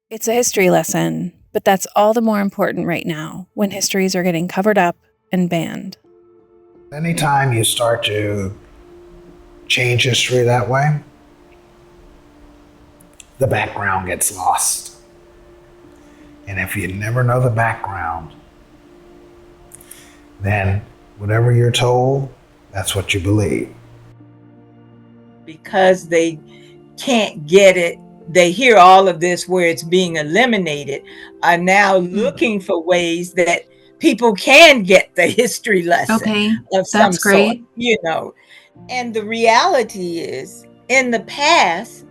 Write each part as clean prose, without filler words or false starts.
It's a history lesson, but that's all the more important right now when histories are getting covered up and banned. Anytime you start to change history that way, the background gets lost. And if you never know the background, then whatever you're told, that's what you believe. Because they can't get it, they hear all of this where it's being eliminated, are now looking for ways that people can get the history lesson of some sort, And the reality is, in the past,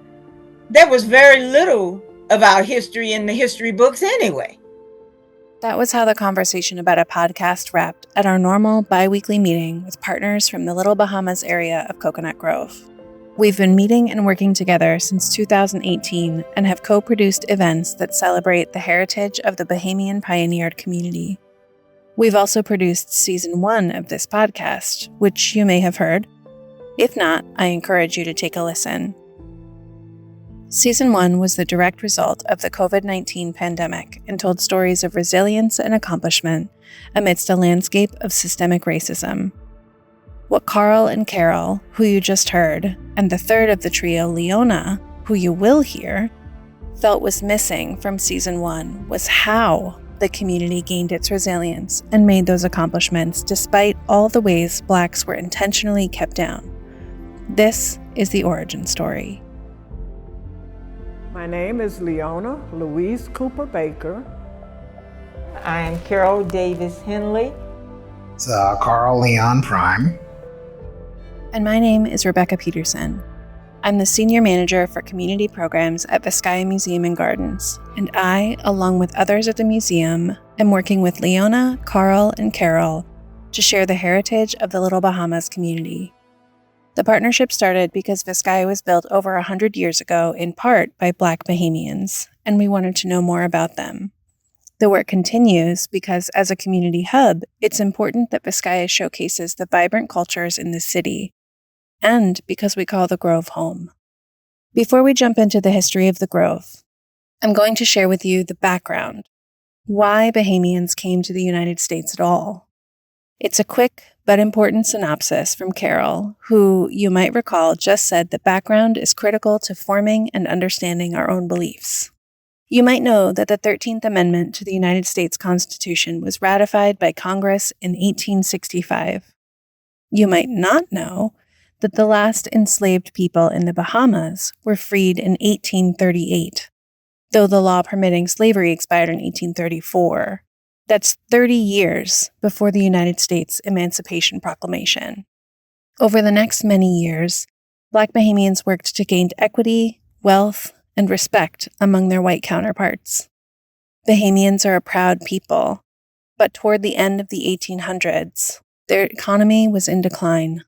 there was very little about history in the history books anyway. That was how the conversation about a podcast wrapped at our normal bi-weekly meeting with partners from the Little Bahamas area of Coconut Grove. We've been meeting and working together since 2018 and have co-produced events that celebrate the heritage of the Bahamian pioneered community. We've also produced Season 1 of this podcast, which you may have heard. If not, I encourage you to take a listen. Season 1 was the direct result of the COVID-19 pandemic and told stories of resilience and accomplishment amidst a landscape of systemic racism. What Carl and Carol, who you just heard, and the third of the trio, Leona, who you will hear, felt was missing from Season 1 was how the community gained its resilience and made those accomplishments despite all the ways Blacks were intentionally kept down. This is the origin story. My name is Leona Louise Cooper Baker. I am Carol Davis Henley. It's Carl Leon Prime. And my name is Rebecca Peterson. I'm the Senior Manager for Community Programs at Vizcaya Museum and Gardens, and I, along with others at the museum, am working with Leona, Carl, and Carol to share the heritage of the Little Bahamas community. The partnership started because Vizcaya was built over 100 years ago in part by Black Bahamians, and we wanted to know more about them. The work continues because, as a community hub, it's important that Vizcaya showcases the vibrant cultures in the city, and because we call the Grove home. Before we jump into the history of the Grove, I'm going to share with you the background, why Bahamians came to the United States at all. It's a quick but important synopsis from Carol, who, you might recall, just said that background is critical to forming and understanding our own beliefs. You might know that the 13th Amendment to the United States Constitution was ratified by Congress in 1865. You might not know that the last enslaved people in the Bahamas were freed in 1838, though the law permitting slavery expired in 1834. That's 30 years before the United States Emancipation Proclamation. Over the next many years, Black Bahamians worked to gain equity, wealth, and respect among their white counterparts. Bahamians are a proud people, but toward the end of the 1800s, their economy was in decline.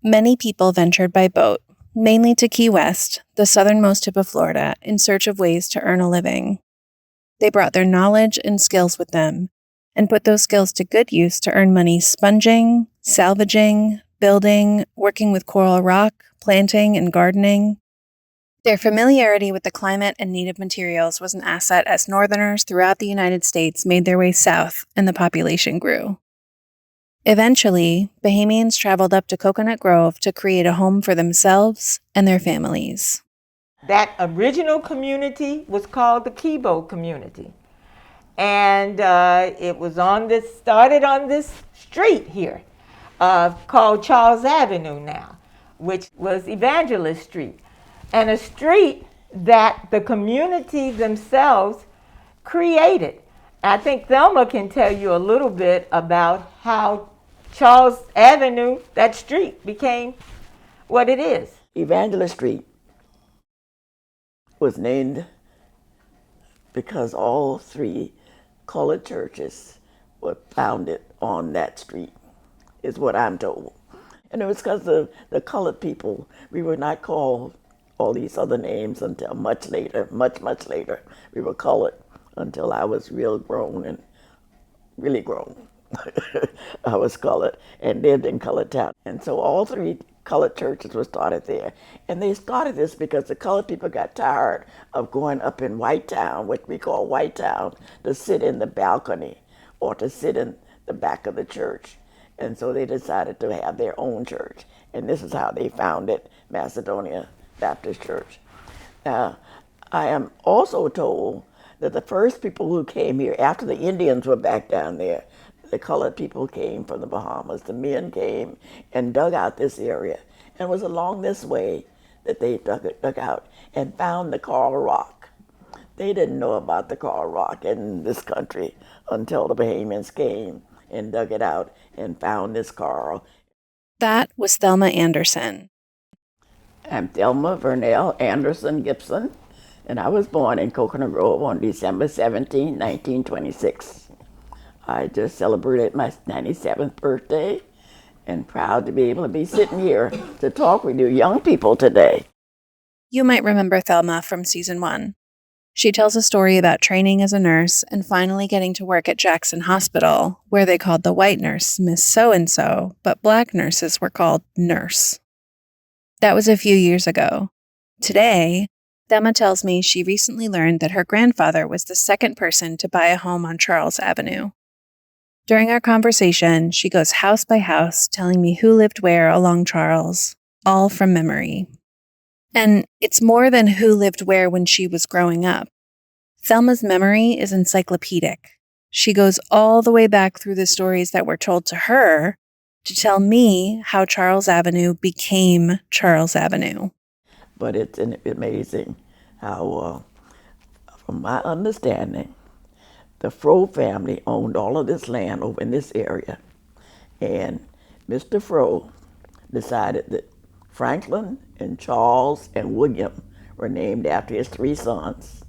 Many people ventured by boat, mainly to Key West, the southernmost tip of Florida, in search of ways to earn a living. They brought their knowledge and skills with them, and put those skills to good use to earn money sponging, salvaging, building, working with coral rock, planting, and gardening. Their familiarity with the climate and native materials was an asset as Northerners throughout the United States made their way south and the population grew. Eventually, Bahamians traveled up to Coconut Grove to create a home for themselves and their families. That original community was called the Kibo community. And it was started on this street here called Charles Avenue now, which was Evangelist Street. And a street that the community themselves created. I think Thelma can tell you a little bit about how Charles Avenue, that street, became what it is. Evangelist Street was named because all three colored churches were founded on that street, is what I'm told. And it was because of the colored people. We were not called all these other names until much later, much later. We were colored until I was real grown and really grown. I was colored and lived in Colored Town. And so all three colored churches were started there. And they started this because the colored people got tired of going up in White Town, what we call White Town, to sit in the balcony or to sit in the back of the church. And so they decided to have their own church. And this is how they founded Macedonia Baptist Church. Now, I am also told that the first people who came here, after the Indians were back down there, the colored people came from the Bahamas. The men came and dug out this area. And it was along this way that they dug out and found the coral rock. They didn't know about the coral rock in this country until the Bahamians came and dug it out and found this coral. That was Thelma Anderson. I'm Thelma Vernell Anderson Gibson, and I was born in Coconut Grove on December 17, 1926. I just celebrated my 97th birthday and proud to be able to be sitting here to talk with you young people today. You might remember Thelma from season 1. She tells a story about training as a nurse and finally getting to work at Jackson Hospital, where they called the white nurse Miss So-and-so, but black nurses were called nurse. That was a few years ago. Today, Thelma tells me she recently learned that her grandfather was the second person to buy a home on Charles Avenue. During our conversation, she goes house by house telling me who lived where along Charles, all from memory. And it's more than who lived where when she was growing up. Thelma's memory is encyclopedic. She goes all the way back through the stories that were told to her to tell me how Charles Avenue became Charles Avenue. But it's amazing how, from my understanding, the Fro family owned all of this land over in this area. And Mr. Fro decided that Franklin and Charles and William were named after his 3 sons.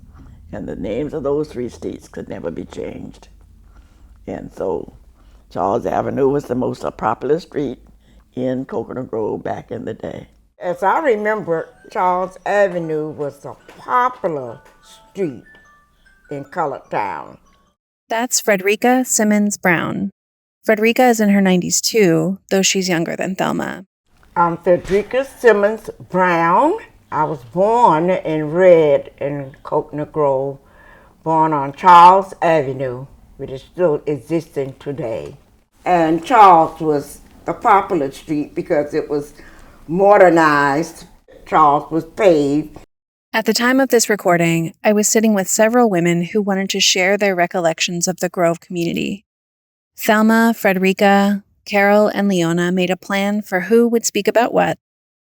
And the names of those 3 streets could never be changed. And so Charles Avenue was the most popular street in Coconut Grove back in the day. As I remember, Charles Avenue was a popular street in Colored Town. That's Frederica Simmons Brown. Frederica is in her 90s too, though she's younger than Thelma. I'm Frederica Simmons Brown. I was born and bred in Coconut Grove, born on Charles Avenue, which is still existing today. And Charles was a popular street because it was modernized. Charles was paved. At the time of this recording, I was sitting with several women who wanted to share their recollections of the Grove community. Thelma, Frederica, Carol, and Leona made a plan for who would speak about what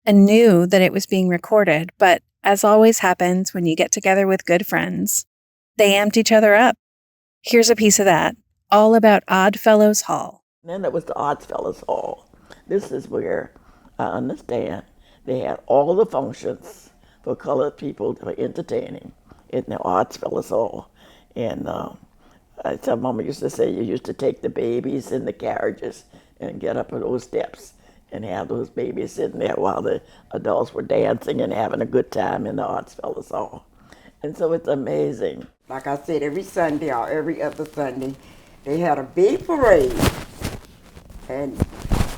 and knew that it was being recorded, but as always happens when you get together with good friends, they amped each other up. Here's a piece of that, all about Odd Fellows Hall. Then there was the Odd Fellows Hall. This is where I understand they had all the functions for colored people for entertaining in the Odd Fellows Hall. And some mama used to say you used to take the babies in the carriages and get up on those steps and have those babies sitting there while the adults were dancing and having a good time in the Arts Fellows Hall. And so it's amazing. Like I said, every Sunday or every other Sunday, they had a big parade. And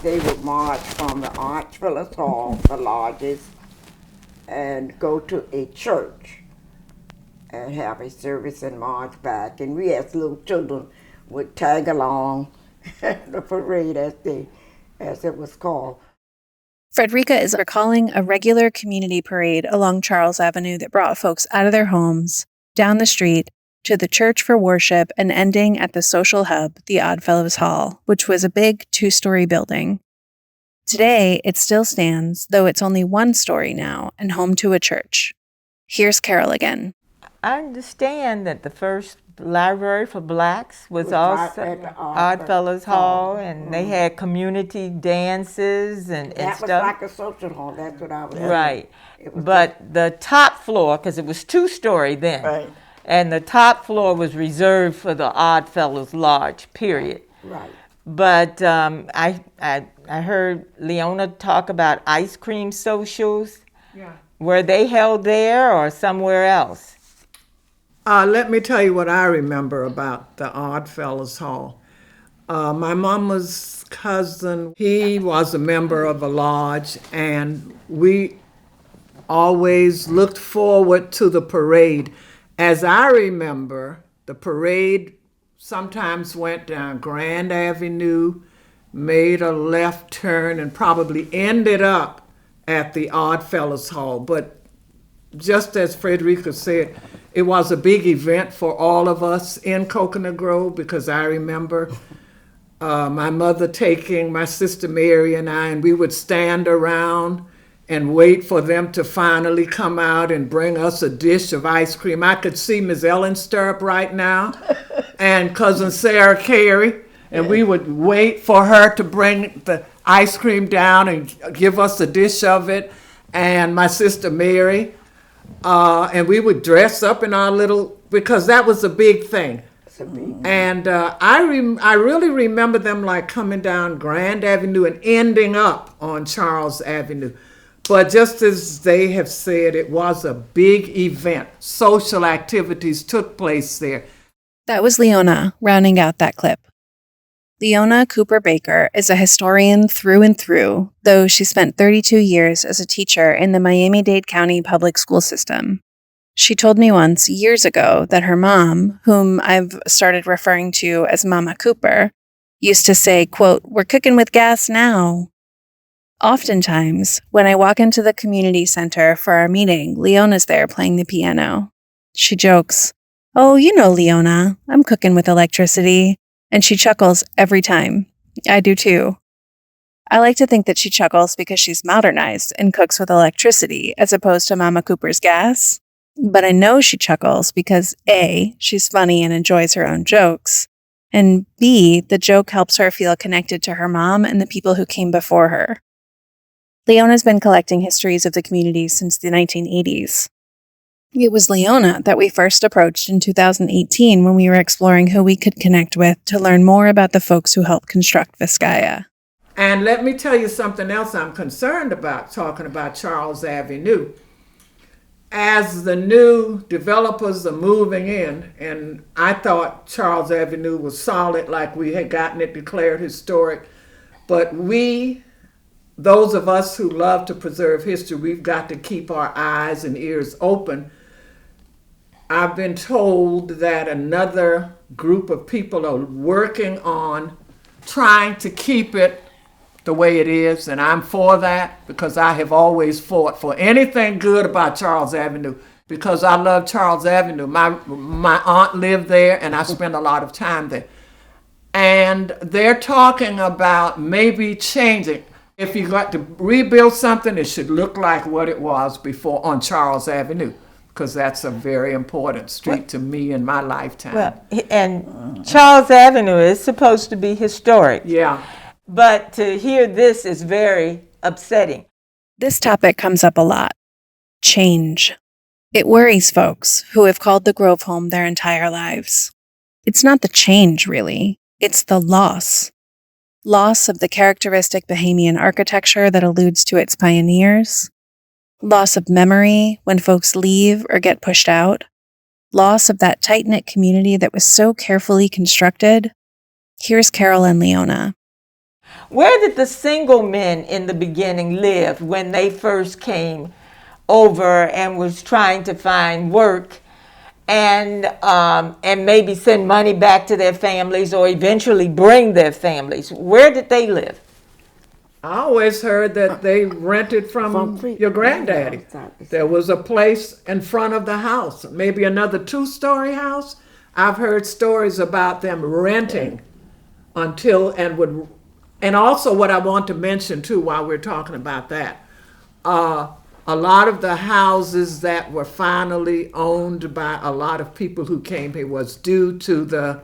they would march from the Arts Fellows Hall, the largest, and go to a church and have a service and march back. And we as little children would tag along the parade as it was called. Frederica is recalling a regular community parade along Charles Avenue that brought folks out of their homes, down the street, to the church for worship and ending at the social hub, the Odd Fellows Hall, which was a big 2-story building. Today, it still stands, though it's only 1 story now and home to a church. Here's Carol again. I understand that the first library for blacks was also at the Odd Fellows Hall, and Mm-hmm. they had community dances and That was stuff. like a social hall, that's what I was Right. It was But the top floor, because it was 2-story then, Right. and the top floor was reserved for the Odd Fellows Lodge, period. right. But I heard Leona talk about ice cream socials. Yeah. Were they held there or somewhere else? Let me tell you what I remember about the Odd Fellows Hall. My mama's cousin, he was a member of a lodge, and we always looked forward to the parade. As I remember, the parade sometimes went down Grand Avenue, made a left turn, and probably ended up at the Oddfellows Hall. But just as Frederica said, it was a big event for all of us in Coconut Grove, because I remember my mother taking my sister Mary and I, and we would stand around and wait for them to finally come out and bring us a dish of ice cream. I could see Ms. Ellen Stirrup right now and cousin Sarah Carey, and we would wait for her to bring the ice cream down and give us a dish of it, and my sister Mary, and we would dress up in our little, because that was a big thing. And I really remember them like coming down Grand Avenue and ending up on Charles Avenue. But just as they have said, it was a big event. Social activities took place there. That was Leona rounding out that clip. Leona Cooper Baker is a historian through and through, though she spent 32 years as a teacher in the Miami-Dade County public school system. She told me once, years ago, that her mom, whom I've started referring to as Mama Cooper, used to say, quote, "We're cooking with gas now." Oftentimes, when I walk into the community center for our meeting, Leona's there playing the piano. She jokes, "Oh, you know, Leona, I'm cooking with electricity." And she chuckles every time. I do too. I like to think that she chuckles because she's modernized and cooks with electricity as opposed to Mama Cooper's gas. But I know she chuckles because A, she's funny and enjoys her own jokes, and B, the joke helps her feel connected to her mom and the people who came before her. Leona's been collecting histories of the community since the 1980s. It was Leona that we first approached in 2018 when we were exploring who we could connect with to learn more about the folks who helped construct Vizcaya. And let me tell you something else I'm concerned about, talking about Charles Avenue. As the new developers are moving in, and I thought Charles Avenue was solid, like we had gotten it declared historic, but those of us who love to preserve history, we've got to keep our eyes and ears open. I've been told that another group of people are working on trying to keep it the way it is, and I'm for that because I have always fought for anything good about Charles Avenue because I love Charles Avenue. My aunt lived there, and I spent a lot of time there. And they're talking about maybe changing. If you got to rebuild something, it should look like what it was before on Charles Avenue, because that's a very important street to me in my lifetime. Well, and Charles Avenue is supposed to be historic. Yeah. But to hear this is very upsetting. This topic comes up a lot. Change. It worries folks who have called the Grove home their entire lives. It's not the change, really. It's the loss. Loss of the characteristic Bahamian architecture that alludes to its pioneers. Loss of memory when folks leave or get pushed out. Loss of that tight-knit community that was so carefully constructed. Here's Carol and Leona. Where did the single men in the beginning live when they first came over and was trying to find work and maybe send money back to their families or eventually bring their families? Where did they live? I always heard that they rented from your granddaddy. There was a place in front of the house, maybe another 2-story house. I've heard stories about them renting and also what I want to mention too while we're talking about that, a lot of the houses that were finally owned by a lot of people who came here was due to the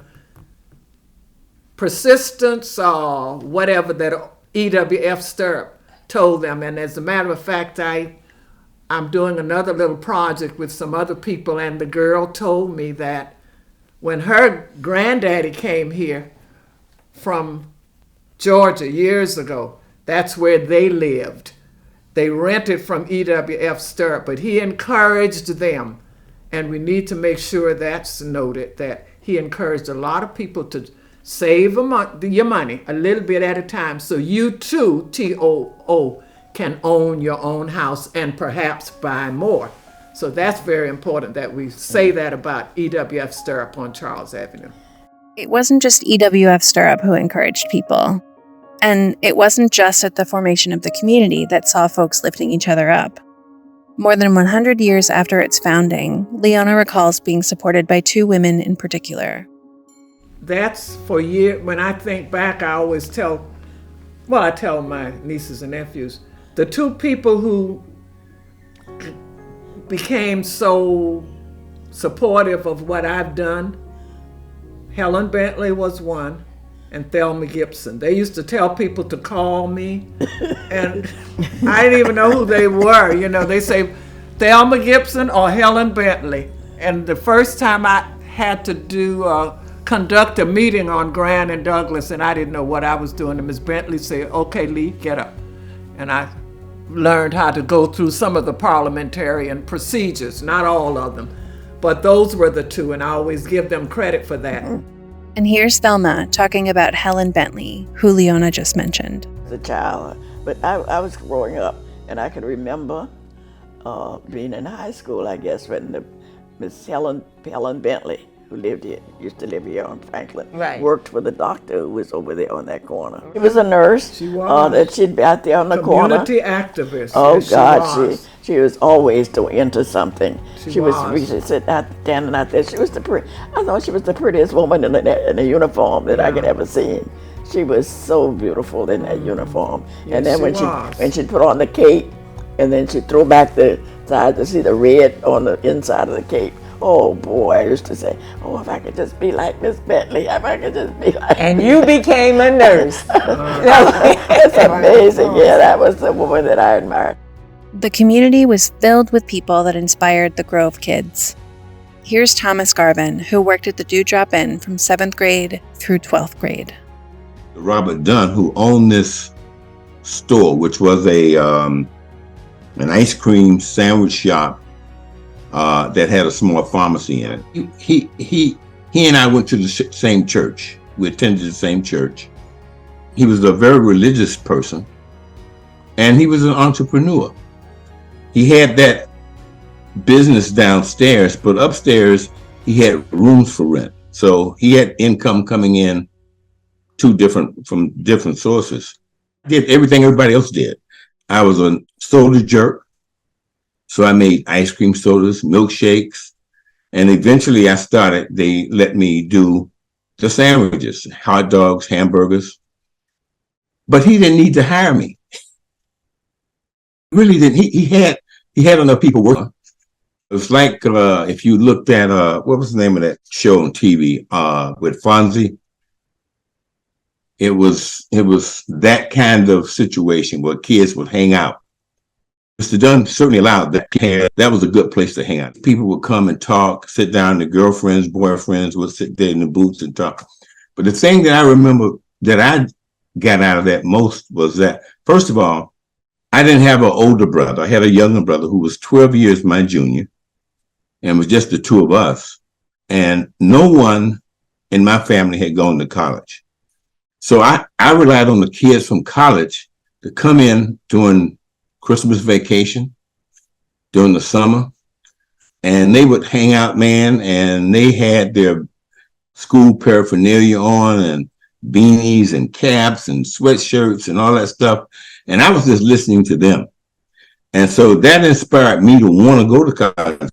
persistence or whatever that EWF Stirrup told them. And as a matter of fact, I'm doing another little project with some other people, and the girl told me that when her granddaddy came here from Georgia years ago, that's where they lived. They rented from EWF Stirrup, but he encouraged them, and we need to make sure that's noted, that he encouraged a lot of people to save your money a little bit at a time so you too, TOO, can own your own house and perhaps buy more. So that's very important that we say that about EWF Stirrup on Charles Avenue. It wasn't just EWF Stirrup who encouraged people. And it wasn't just at the formation of the community that saw folks lifting each other up. More than 100 years after its founding, Leona recalls being supported by two women in particular. That's for years. When I think back, I always tell my nieces and nephews, the two people who became so supportive of what I've done, Helen Bentley was one, and Thelma Gibson. They used to tell people to call me, and I didn't even know who they were. You know, they say Thelma Gibson or Helen Bentley. And the first time I had to conduct a meeting on Grand and Douglas, and I didn't know what I was doing, and Ms. Bentley said, "Okay, Lee, get up." And I learned how to go through some of the parliamentarian procedures, not all of them, but those were the two, and I always give them credit for that. And here's Thelma talking about Helen Bentley, who Leona just mentioned. As a child, but I was growing up, and I can remember being in high school, I guess, when Miss Helen Bentley, who used to live here on Franklin, Right. worked with a doctor who was over there on that corner. She was a nurse. She was. That she'd be out there on the corner. Community activist. Oh yes, God, she was always into something. She was. She sitting out, standing out there. She was I thought she was the prettiest woman in a uniform that I could ever seen. She was so beautiful in that uniform. Yes, and then she when she'd put on the cape, and then she'd throw back the side to see the red on the inside of the cape. Oh boy, I used to say, oh, if I could just be like Miss Bentley, if I could just be like. And you became a nurse. It's amazing. Yeah, that was the woman that I admired. The community was filled with people that inspired the Grove kids. Here's Thomas Garvin, who worked at the Dewdrop Inn from 7th grade through 12th grade. Robert Dunn, who owned this store, which was an ice cream sandwich shop that had a small pharmacy in it. He and I went to the same church. We attended the same church. He was a very religious person, and he was an entrepreneur. He had that business downstairs, but upstairs he had rooms for rent. So he had income coming in from different sources. Did everything everybody else did. I was a soda jerk. So I made ice cream sodas, milkshakes, and eventually they let me do the sandwiches, hot dogs, hamburgers. But he didn't need to hire me. Really didn't. He had enough people working. It was like if you looked at, what was the name of that show on TV with Fonzie? It was that kind of situation where kids would hang out. Mr. Dunn certainly allowed that. That was a good place to hang out. People would come and talk, sit down, the girlfriends, boyfriends would sit there in the booths and talk. But the thing that I remember that I got out of that most was that, first of all, I didn't have an older brother. I had a younger brother who was 12 years my junior, and it was just the two of us. And no one in my family had gone to college. So I relied on the kids from college to come in during Christmas vacation, during the summer, and they would hang out, man, and they had their school paraphernalia on and beanies and caps and sweatshirts and all that stuff. And I was just listening to them. And so that inspired me to want to go to college.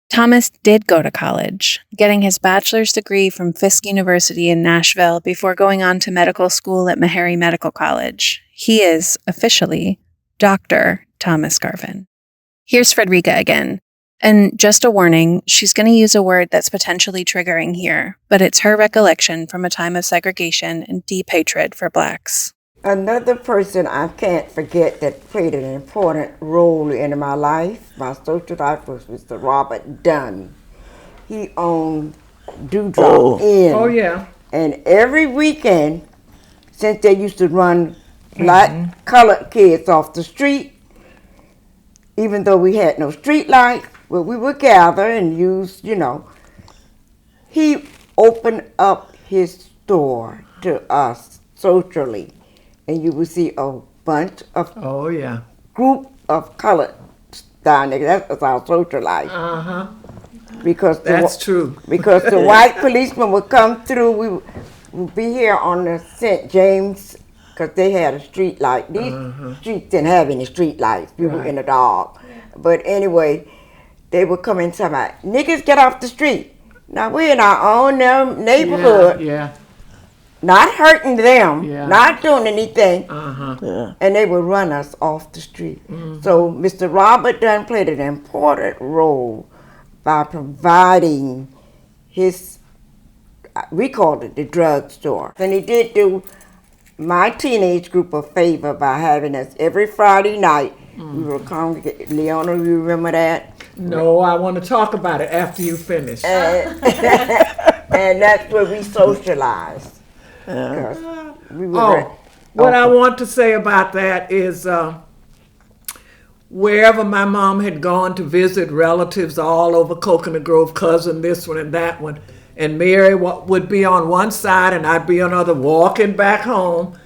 Thomas did go to college, getting his bachelor's degree from Fisk University in Nashville before going on to medical school at Meharry Medical College. He is, officially, Dr. Thomas Garvin. Here's Frederica again. And just a warning, she's going to use a word that's potentially triggering here, but it's her recollection from a time of segregation and deep hatred for Blacks. Another person I can't forget that played an important role in my life, my social life, was Mr. Robert Dunn. He owned Dewdrop Inn. Oh, yeah. And every weekend, since they used to run black colored kids off the street, even though we had no street lights, well, we would gather and use, he opened up his store. to us socially, and you would see a bunch of Oh, yeah. group of colored down there. That was our social life. Uh-huh. Because That's true. Because the white policemen would come through. We would be here on the St. James, because they had a street light. These streets didn't have any street lights. We were in the dark. But anyway, they would come in and say, niggas, get off the street. Now, we're in our own neighborhood, Yeah. not hurting them, Yeah. not doing anything. Yeah. And they would run us off the street. So Mr. Robert Dunn played an important role by providing his, we called it the drugstore. And he did do my teenage group a favor by having us every Friday night. We would congregate. Leona, you remember that? No, I want to talk about it after you finish. And that's where we socialized. Because we were What I want to say about that is wherever my mom had gone to visit relatives all over Coconut Grove, cousin this one and that one, and Mary would be on one side and I'd be on the other, walking back home,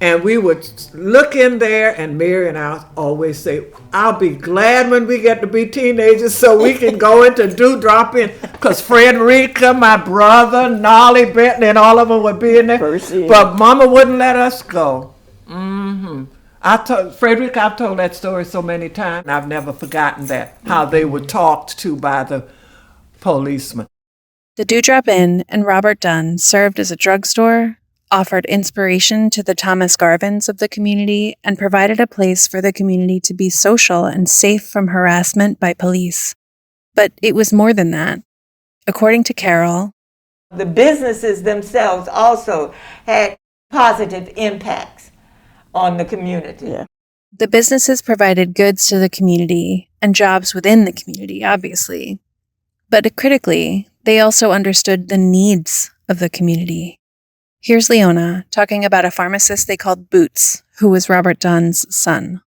and we would look in there, and Mary and I always say, I'll be glad when we get to be teenagers so we can go into drop-in, because Frederica, my brother, Nolly, Bentley, and all of them would be in there, Percy. but Mama wouldn't let us go. Frederica, I've told that story so many times, and I've never forgotten that, how they were talked to by the policemen. The Dewdrop Inn and Robert Dunn served as a drugstore, offered inspiration to the Thomas Garvins of the community, and provided a place for the community to be social and safe from harassment by police. But it was more than that. According to Carol, The businesses themselves also had positive impacts on the community. Yeah. the businesses provided goods to the community and jobs within the community, obviously. But critically, they also understood the needs of the community. Here's Leona talking about a pharmacist they called Boots, who was Robert Dunn's son.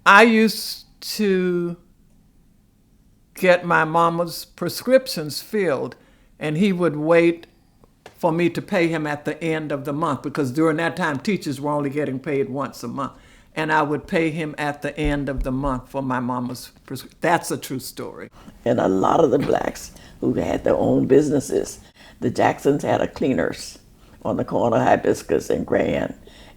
I used to get my mama's prescriptions filled, and he would wait for me to pay him at the end of the month, because during that time, teachers were only getting paid once a month. And I would pay him at the end of the month for my mama's prescription. That's a true story. And a lot of the blacks who had their own businesses, the Jacksons had a cleaners on the corner of Hibiscus and Grand,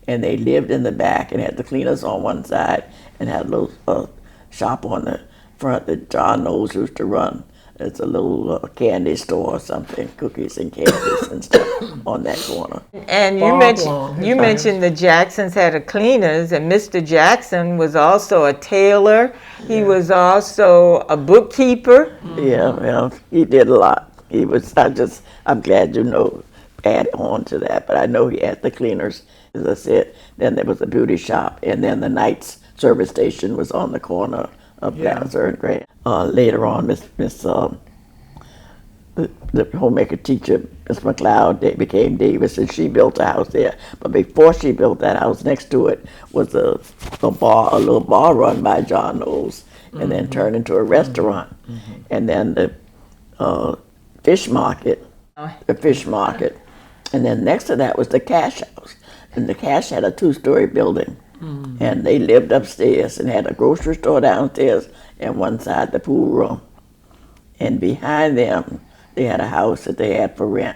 and they lived in the back and had the cleaners on one side and had a little shop on the front that John Knowles used to run. It's a little candy store or something, cookies and candies and stuff on that corner. And Bob you mentioned the Jacksons had a cleaners, and Mr. Jackson was also a tailor. He was also a bookkeeper. Yeah, well, he did a lot. He was. I'm glad add on to that. But I know he had the cleaners, as I said. Then there was a beauty shop, and then the Knights service station was on the corner of Blazer and Grand. Later on, the homemaker teacher, Miss McLeod, they became Davis, and she built a house there. But before she built that house, next to it was a little bar run by John Knowles, and then turned into a restaurant. And then the fish market, and then next to that was the cash house. And the cash had a 2-story building. And they lived upstairs and had a grocery store downstairs and one side the pool room. And behind them, they had a house that they had for rent.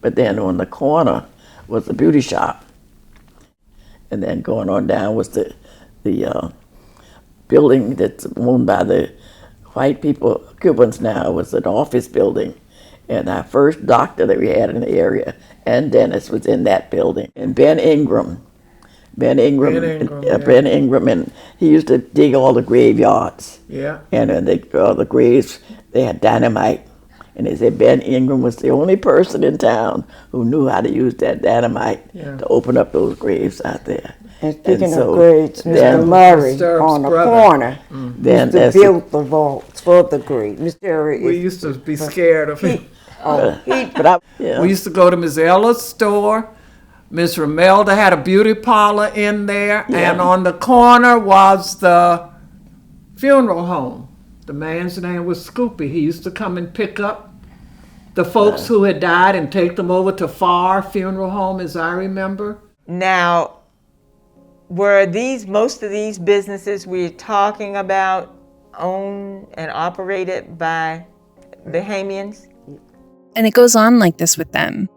But then on the corner was the beauty shop. And then going on down was the building that's owned by the white people, Cubans now, was an office building. And our first doctor that we had in the area and dentist was in that building. And Ben Ingram, and he used to dig all the graveyards. Yeah. And the graves, they had dynamite. And they said Ben Ingram was the only person in town who knew how to use that dynamite to open up those graves out there. And speaking of graves, Mr. Murray on the corner used to build the vaults for the graves. Mr. We used to be scared of him. We used to go to Miss Ella's store. Miss Romelda had a beauty parlor in there, and on the corner was the funeral home. The man's name was Scoopy. He used to come and pick up the folks who had died and take them over to Farr Funeral Home, as I remember. Now, were most of these businesses we're talking about owned and operated by Bahamians? And it goes on like this with them.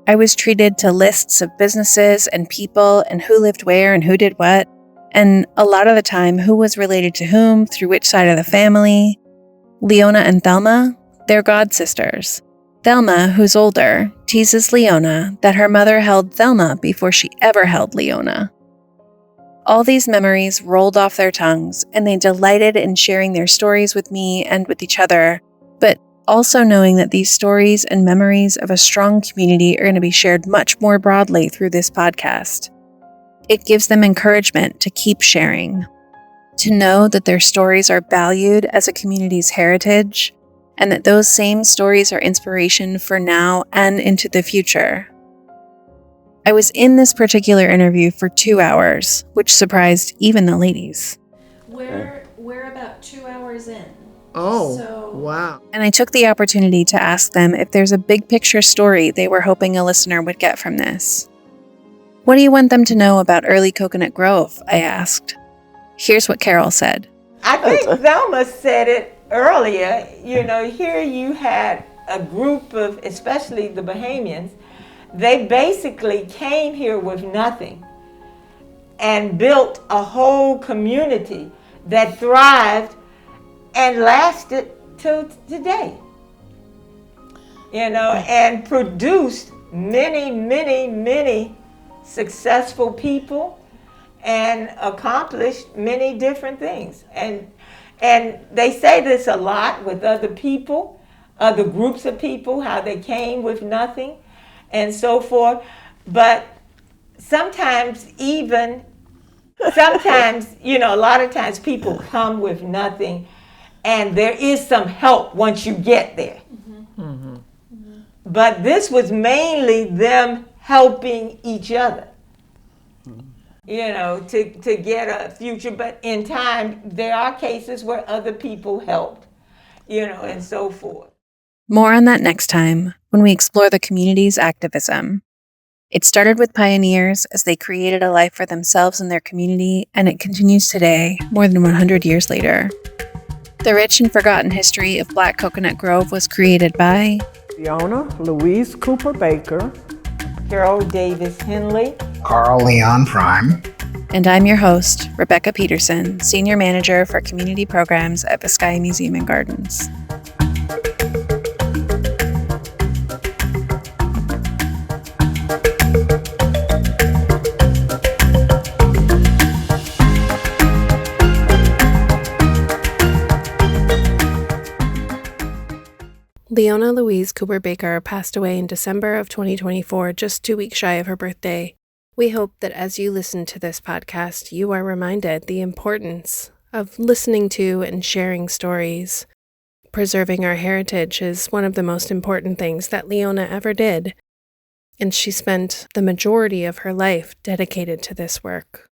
I was treated to lists of businesses and people and who lived where and who did what, and a lot of the time who was related to whom through which side of the family. Leona and Thelma, they're god sisters. Thelma, who's older, teases Leona that her mother held Thelma before she ever held Leona. All these memories rolled off their tongues, and they delighted in sharing their stories with me and with each other, but also knowing that these stories and memories of a strong community are going to be shared much more broadly through this podcast. It gives them encouragement to keep sharing, to know that their stories are valued as a community's heritage, and that those same stories are inspiration for now and into the future. I was in this particular interview for 2 hours, which surprised even the ladies. We're about 2 hours in. Oh, wow. And I took the opportunity to ask them if there's a big picture story they were hoping a listener would get from this. What do you want them to know about early Coconut Grove? I asked. Here's what Carol said. I think Thelma said it earlier. Here you had a group of, especially the Bahamians, they basically came here with nothing and built a whole community that thrived and lasted till today. And produced many, many, many successful people and accomplished many different things. And they say this a lot with other people, other groups of people, how they came with nothing and so forth. But sometimes, a lot of times people come with nothing, and there is some help once you get there. Mm-hmm. Mm-hmm. But this was mainly them helping each other, to get a future. But in time, there are cases where other people helped, and so forth. More on that next time when we explore the community's activism. It started with pioneers as they created a life for themselves and their community, and it continues today, more than 100 years later. The rich and forgotten history of Black Coconut Grove was created by Leona Louise Cooper Baker, Carol Davis Henley, Carl Leon Prime, and I'm your host, Rebecca Peterson, Senior Manager for Community Programs at Vizcaya Museum and Gardens. Leona Louise Cooper Baker passed away in December of 2024, just 2 weeks shy of her birthday. We hope that as you listen to this podcast, you are reminded the importance of listening to and sharing stories. Preserving our heritage is one of the most important things that Leona ever did, and she spent the majority of her life dedicated to this work.